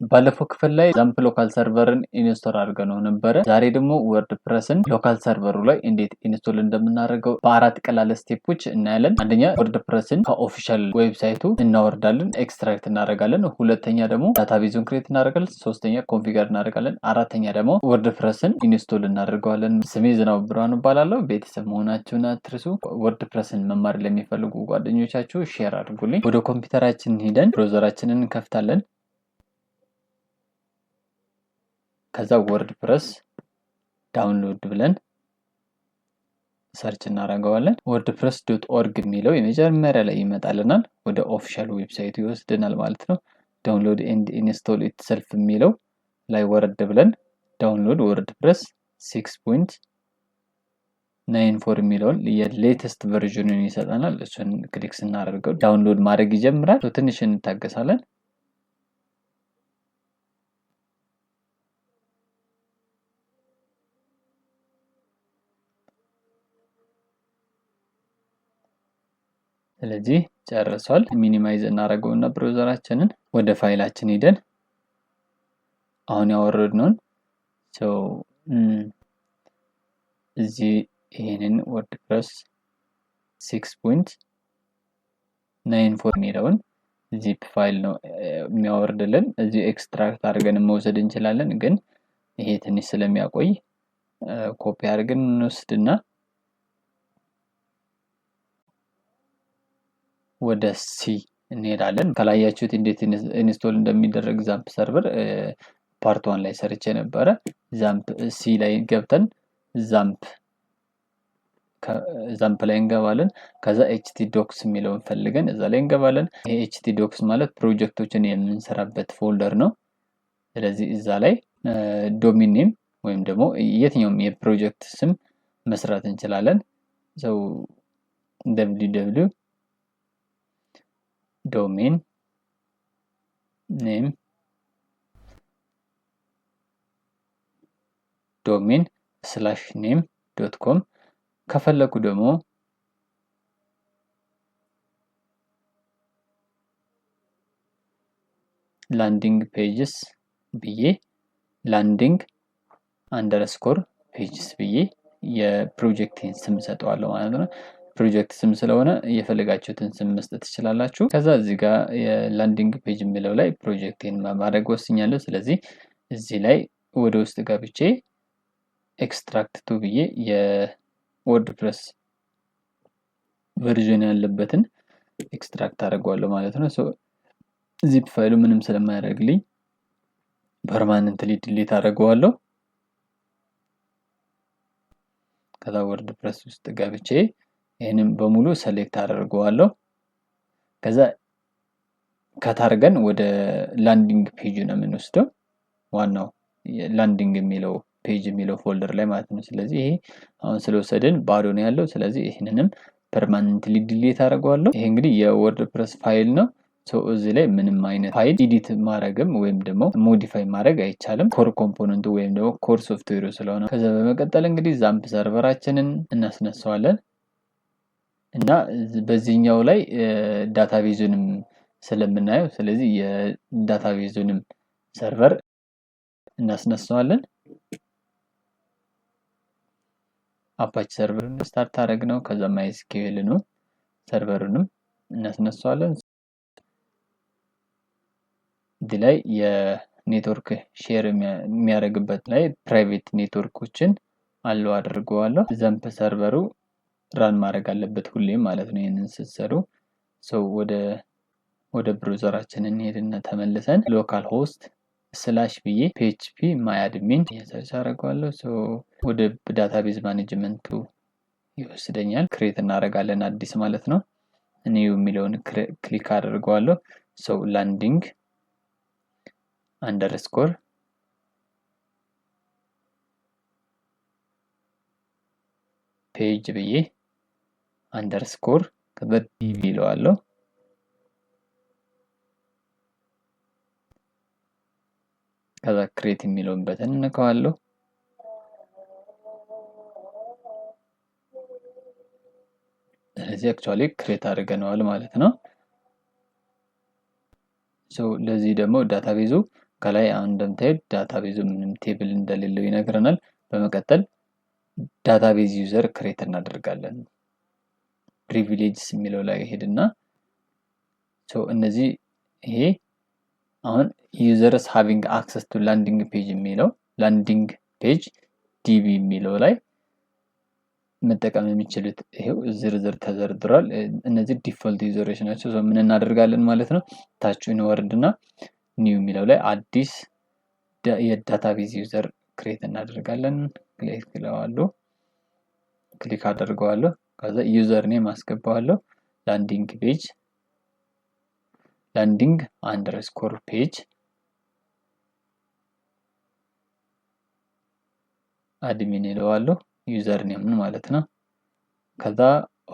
ባለፈው ክፍል ላይ ዛምፕ ሎካል ሰርቨርን ኢንስቶል አድርገነው ነበረ። ዛሬ ደግሞ ወርድፕረስን ሎካል ሰርቨሩ ላይ እንዴት ኢንስቶል እንደምናደርገው በአራት ቀላል ስቴፖች እናያለን። አንደኛ ወርድፕረስን ከኦፊሻል ዌብሳይቱ እናወርዳለን፣ ኤክስትራክት እናደርጋለን። ሁለተኛ ደግሞ ዳታቤዙን ክሬት እናደርጋለን። ሶስተኛ ኮንፊገር እናደርጋለን። አራተኛ ደግሞ ወርድፕረስን ኢንስቶል እናደርገዋለን። ስሜ ዝናቡ ብርሃኑ እባላለሁ። ቤተሰብ መሆናችሁን አትርሱ። ወርድፕረስን መማር ለሚፈልጉ ጓደኞቻችሁ ሼር አድርጉልኝ። ወደ ኮምፒውተራችን ሄደን ብራውዘራችንን እንከፍታለን። ከዛ ወርድፕረስ ዳውንሎድ ብለን ሰርች እናደርገዋለን። wordpress.org የሚለው የመጀመሪያ ላይ ይመጣልናል። ወደ ኦፊሻል ዌብሳይቱ ይወስደናል ማለት ነው። ዳውንሎድ ኤንድ ኢንስቶል ኢትሰልፍ የሚለው ላይ ወረድ ብለን ዳውንሎድ ወርድፕረስ 6.94 የሚለውን የሌተስት ቨርዥኑን ይሰጠናል። እሱን ክሊክ ስናደርገው ዳውንሎድ ማድረግ ይጀምራል። ትንሽ እንታገሳለን። ስለዚህ ጨርሷል። ሚኒማይዝ እናደርገውና ብራውዘራችንን ወደ ፋይላችን ሄደን አሁን ያወረድነውን እዚህ ይሄንን ወርድፕረስ 6.94 የሚለውን ዚፕ ፋይል ነው የሚያወርድልን። እዚህ ኤክስትራክት አድርገን መውሰድ እንችላለን፣ ግን ይሄ ትንሽ ስለሚያቆይ ኮፒ አድርገን እንወስድና ወደ ሲ እንሄዳለን። ከላያችሁት እንዴት ኢንስቶል እንደሚደረግ ዛምፕ ሰርቨር ፓርት 1 ላይ ሰርቼ ነበረ። ዛምፕ ሲ ላይ ገብተን ዛምፕ ላይ እንገባለን። ከዛ ኤችቲ ዶክስ የሚለውን ፈልገን እዛ ላይ እንገባለን። ይሄ ኤችቲ ዶክስ ማለት ፕሮጀክቶችን የምንሰራበት ፎልደር ነው። ስለዚህ እዛ ላይ ዶሜን ኔም ወይም ደግሞ የትኛውም የፕሮጀክት ስም መስራት እንችላለን። www domain name domain/name.com ከፈለኩ ደግሞ ላንዲንግ ፔጅስ ብዬ landing_pages ብዬ የፕሮጀክቴን ስም ሰጠዋለሁ ማለት ነው። ፕሮጀክት ስም ስለሆነ የፈለጋችሁትን ስም መስጠት ትችላላችሁ። ከዛ እዚህ ጋር የላንዲንግ ፔጅ የሚለው ላይ ፕሮጀክቴን ማድረግ ወስኛለሁ። ስለዚህ እዚህ ላይ ወደ ውስጥ ገብቼ ኤክስትራክት ቱ ብዬ የወርድፕረስ ቨርዥን ያለበትን ኤክስትራክት አደርገዋለሁ ማለት ነው። ዚፕ ፋይሉ ምንም ስለማያደርግልኝ ፐርማነንትሊ ዲሊት አደርገዋለሁ። ከዛ ወርድፕረስ ውስጥ ገብቼ ይሄንን በሙሉ ሰሌክት አደርገዋለሁ። ከዛ ከታርገን ወደ ላንዲንግ ፔጅ ነው የምንወስደው፣ ዋናው ላንዲንግ የሚለው ፔጅ የሚለው ፎልደር ላይ ማለት ነው። ስለዚህ ይሄ አሁን ስለወሰድን ባዶ ነው ያለው። ስለዚህ ይሄንንም ፐርማነንትሊ ዲሊት አደርገዋለሁ። ይሄ እንግዲህ የወርድፕረስ ፋይል ነው። እዚህ ላይ ምንም አይነት ፋይል ኤዲት ማድረግም ወይም ደግሞ ሞዲፋይ ማድረግ አይቻልም፣ ኮር ኮምፖነንቱ ወይም ደግሞ ኮር ሶፍትዌሩ ስለሆነ። ከዛ በመቀጠል እንግዲህ ዛምፕ ሰርቨራችንን እናስነሳዋለን እና በዚህኛው ላይ ዳታቤዙንም ስለምናየው ስለዚህ የዳታቤዙንም ሰርቨር እናስነሳዋለን። አፓች ሰርቨርን ስታርት አደረግ ነው። ከዛ ማይስኪዩኤል ነው ሰርቨሩንም እናስነሳዋለን። እዚህ ላይ የኔትወርክ ሼር የሚያደርግበት ላይ ፕራይቬት ኔትወርኮችን አለው አድርገዋለሁ። ዛምፕ ሰርቨሩ ራን ማድረግ አለበት ሁሌም ማለት ነው። ይሄንን ስትሰሩ ወደ ብራውዘራችን እንሄድና ተመልሰን ሎካል ሆስት ስላሽ ብዬ php ማይአድሚን ሰርች አደርገዋለሁ። ወደ ዳታቤዝ ማኔጅመንቱ ይወስደኛል። ክሬት እናደርጋለን አዲስ ማለት ነው። ኒው የሚለውን ክሊክ አደርገዋለሁ። ላንዲንግ አንደርስኮር ፔጅ ብዬ አንደርስኮር ከበዲቪ ይለዋለሁ። ከዛ ክሬት የሚለውን በተን እንነካዋለሁ። ስለዚህ አክቹአሊ ክሬት አድርገነዋል ማለት ነው። ለዚህ ደግሞ ዳታቤዙ ከላይ አሁን እንደምታዩት ዳታቤዙ ምንም ቴብል እንደሌለው ይነግረናል። በመቀጠል ዳታቤዝ ዩዘር ክሬት እናደርጋለን። ፕሪቪሌጅስ የሚለው ላይ ሄድና እነዚህ ይሄ አሁን ዩዘርስ ሃቪንግ አክሰስ ቱ ላንዲንግ ፔጅ የሚለው ላንዲንግ ፔጅ ዲቢ የሚለው ላይ መጠቀም የሚችሉት ይሄው ዝርዝር ተዘርዝሯል። እነዚህ ዲፎልት ዩዘሮች ናቸው። ምን እናደርጋለን ማለት ነው? ታቹን ወርድና ኒው የሚለው ላይ አዲስ የዳታቤዝ ዩዘር ክሬት እናደርጋለን። ክሊክ አደርገዋለሁ። ከዛ ዩዘር ኔም አስገባዋለሁ። ላንዲንግ አንደርስኮር ፔጅ አድሚን ይለዋለሁ። ዩዘር ኔም ማለት ነው። ከዛ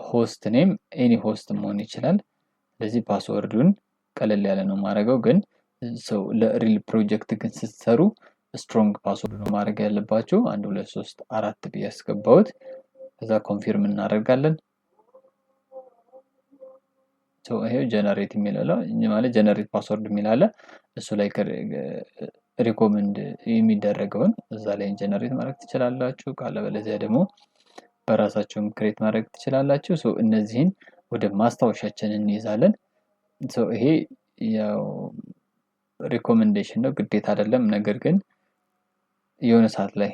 ሆስት ኔም ኤኒ ሆስት መሆን ይችላል። ስለዚህ ፓስወርዱን ቀለል ያለ ነው ማድረገው፣ ግን ለሪል ፕሮጀክት ግን ስትሰሩ ስትሮንግ ፓስወርድ ነው ማድረግ ያለባችሁ። 1 2 3 4 ብዬ ያስገባሁት። ከዛ ኮንፊርም እናደርጋለን። ይሄው ጀነሬት የሚለው ማለት ጀነሬት ፓስወርድ የሚላለ እሱ ላይ ሪኮመንድ የሚደረገውን እዛ ላይ ጀነሬት ማድረግ ትችላላችሁ። ካለበለዚያ ደግሞ በራሳችሁም ክሬት ማድረግ ትችላላችሁ። እነዚህን ወደ ማስታወሻችን እንይዛለን። ይሄ ያው ሪኮመንዴሽን ነው፣ ግዴታ አይደለም። ነገር ግን የሆነ ሰዓት ላይ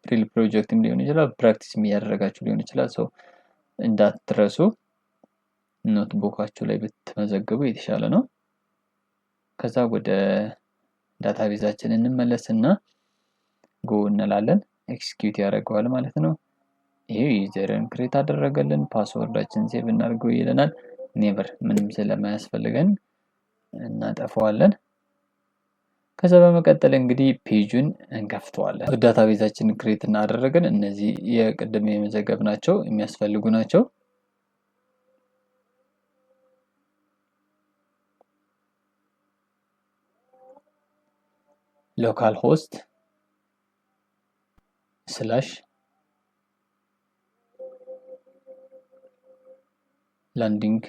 ሪል ፕሮጀክትም ሊሆን ይችላል፣ ፕራክቲስ እያደረጋችሁ ሊሆን ይችላል። እንዳትረሱ ኖትቡካችሁ ላይ ብትመዘግቡ የተሻለ ነው። ከዛ ወደ ዳታቤዛችን እንመለስና ጎ እንላለን። ኤክስኪዩት ያደርገዋል ማለት ነው። ይሄ ዩዘርን ክሬት አደረገልን። ፓስወርዳችን ሴቭ እናድርገው ይለናል። ኔቨር ምንም ስለማያስፈልገን እናጠፋዋለን። ከዛ በመቀጠል እንግዲህ ፔጁን እንከፍተዋለን። ዳታቤዛችን ክሬት እናደረገን። እነዚህ የቅድም የመዘገብናቸው የሚያስፈልጉ ናቸው። ሎካል ሆስት ስላሽ ላንዲንግ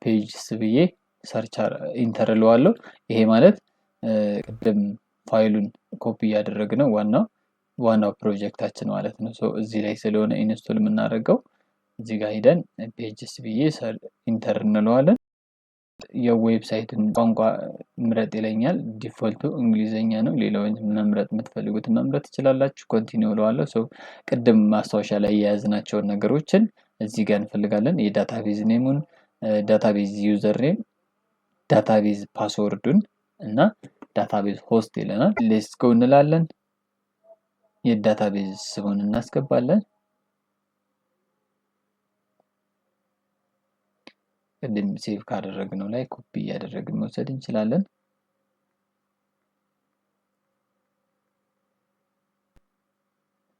ፔጅስ ብዬ ሰርች ኢንተር እለዋለሁ። ይሄ ማለት ቅድም ፋይሉን ኮፒ እያደረግነው ዋናው ፕሮጀክታችን ማለት ነው። እዚህ ላይ ስለሆነ ኢንስቶል የምናደርገው እዚህ ጋር ሄደን ፔጅስ ብዬ ኢንተር እንለዋለን። የዌብሳይትን ቋንቋ ምረጥ ይለኛል። ዲፎልቱ እንግሊዘኛ ነው። ሌላውን መምረጥ የምትፈልጉትን መምረጥ ትችላላችሁ። ኮንቲኒው እለዋለሁ። ቅድም ማስታወሻ ላይ የያዝናቸውን ነገሮችን እዚህ ጋር እንፈልጋለን። የዳታቤዝ ኔሙን፣ ዳታቤዝ ዩዘር ኔም፣ ዳታቤዝ ፓስወርዱን እና ዳታቤዝ ሆስት ይለናል። ሌትስ ጎ እንላለን። የዳታቤዝ ስሙን እናስገባለን። ቅድም ሴቭ ካደረግነው ላይ ኮፒ እያደረግን መውሰድ እንችላለን።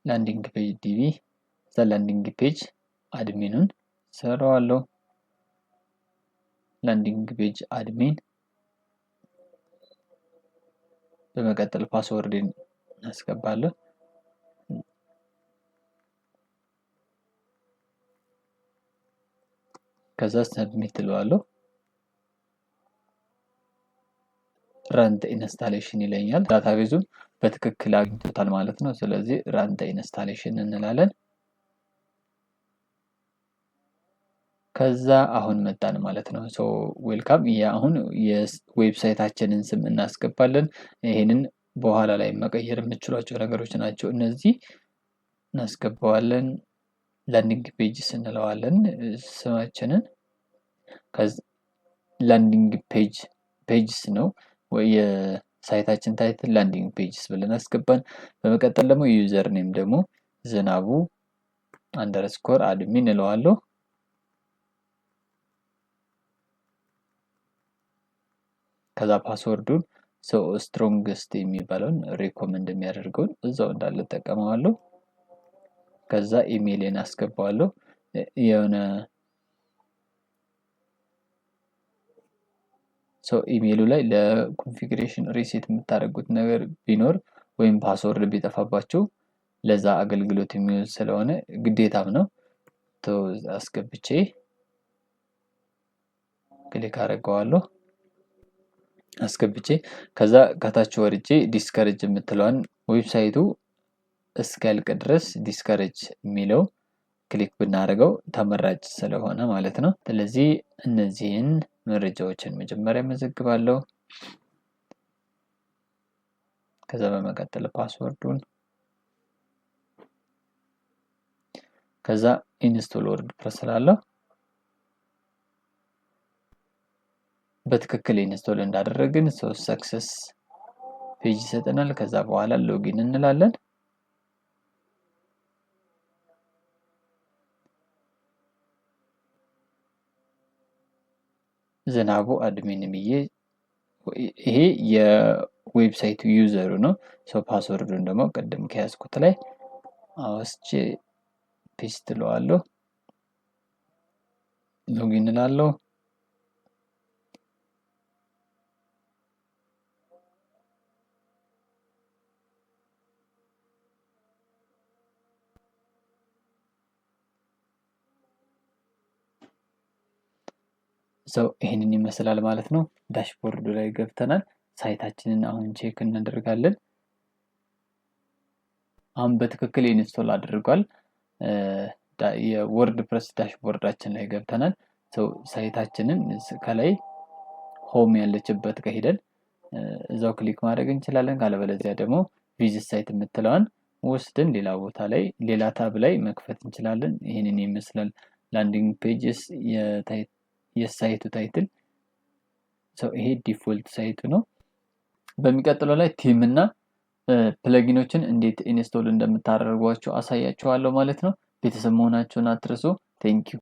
ላንዲንግ ፔጅ ዲቢ ላንዲንግ ፔጅ አድሚኑን ሰራዋለሁ። ላንዲንግ ፔጅ አድሚን። በመቀጠል ፓስወርድን እናስገባለን። ከዛ ሰብሚት እለዋለሁ። ራንት ኢንስታሌሽን ይለኛል። ዳታቤዙን በትክክል አግኝቶታል ማለት ነው። ስለዚህ ራንት ኢንስታሌሽን እንላለን። ከዛ አሁን መጣን ማለት ነው። ዌልካም። አሁን የዌብሳይታችንን ስም እናስገባለን። ይሄንን በኋላ ላይ መቀየር የምችሏቸው ነገሮች ናቸው። እነዚህ እናስገባዋለን። ላንዲንግ ፔጅስ እንለዋለን ስማችንን። ላንዲንግ ፔጅስ ነው ወይ የሳይታችን ታይትል ላንዲንግ ፔጅስ ብለን አስገባን። በመቀጠል ደግሞ ዩዘር ኔም ደግሞ ዝናቡ አንደርስኮር አድሚን እለዋለሁ። ከዛ ፓስወርዱን ስትሮንግስት የሚባለውን ሪኮመንድ የሚያደርገውን እዛው እንዳለ ተጠቀመዋለሁ። ከዛ ኢሜይልን አስገባዋለሁ። የሆነ ኢሜይሉ ላይ ለኮንፊግሬሽን ሪሴት የምታደርጉት ነገር ቢኖር ወይም ፓስወርድ ቢጠፋባችሁ ለዛ አገልግሎት የሚውል ስለሆነ ግዴታም ነው። አስገብቼ ክሊክ አደርገዋለሁ። አስገብቼ ከዛ ከታች ወርጄ ዲስከሬጅ የምትለዋን ዌብሳይቱ እስኪያልቅ ድረስ ዲስከሬጅ የሚለው ክሊክ ብናደርገው ተመራጭ ስለሆነ ማለት ነው። ስለዚህ እነዚህን መረጃዎችን መጀመሪያ መዘግባለሁ። ከዛ በመቀጠል ፓስወርዱን፣ ከዛ ኢንስቶል ወርድፕረስ እላለሁ። በትክክል ኢንስቶል እንዳደረግን ሰክሰስ ፔጅ ይሰጠናል። ከዛ በኋላ ሎጊን እንላለን። ዝናቡ አድሚን ብዬ ይሄ የዌብሳይቱ ዩዘሩ ነው። ሰው ፓስወርዱን ደግሞ ቅድም ከያዝኩት ላይ አውስቼ ፔስት እለዋለሁ። ሎጊን እላለሁ። ሰው ይሄንን ይመስላል ማለት ነው። ዳሽቦርዱ ላይ ገብተናል። ሳይታችንን አሁን ቼክ እናደርጋለን። አሁን በትክክል ኢንስቶል አድርጓል። የወርድፕረስ ዳሽቦርዳችን ላይ ገብተናል። ሰው ሳይታችንን ከላይ ሆም ያለችበት ጋር ሄደን እዛው ክሊክ ማድረግ እንችላለን። ካለበለዚያ ደግሞ ቪዚት ሳይት የምትለዋን ወስደን ሌላ ቦታ ላይ ሌላ ታብ ላይ መክፈት እንችላለን። ይሄንን ይመስላል ላንዲንግ ፔጅስ የሳይቱ ታይትል። ይሄ ዲፎልት ሳይቱ ነው። በሚቀጥለው ላይ ቲም እና ፕለጊኖችን እንዴት ኢንስቶል እንደምታደርጓቸው አሳያችኋለሁ ማለት ነው። ቤተሰብ መሆናችሁን አትርሱ። ቴንኪው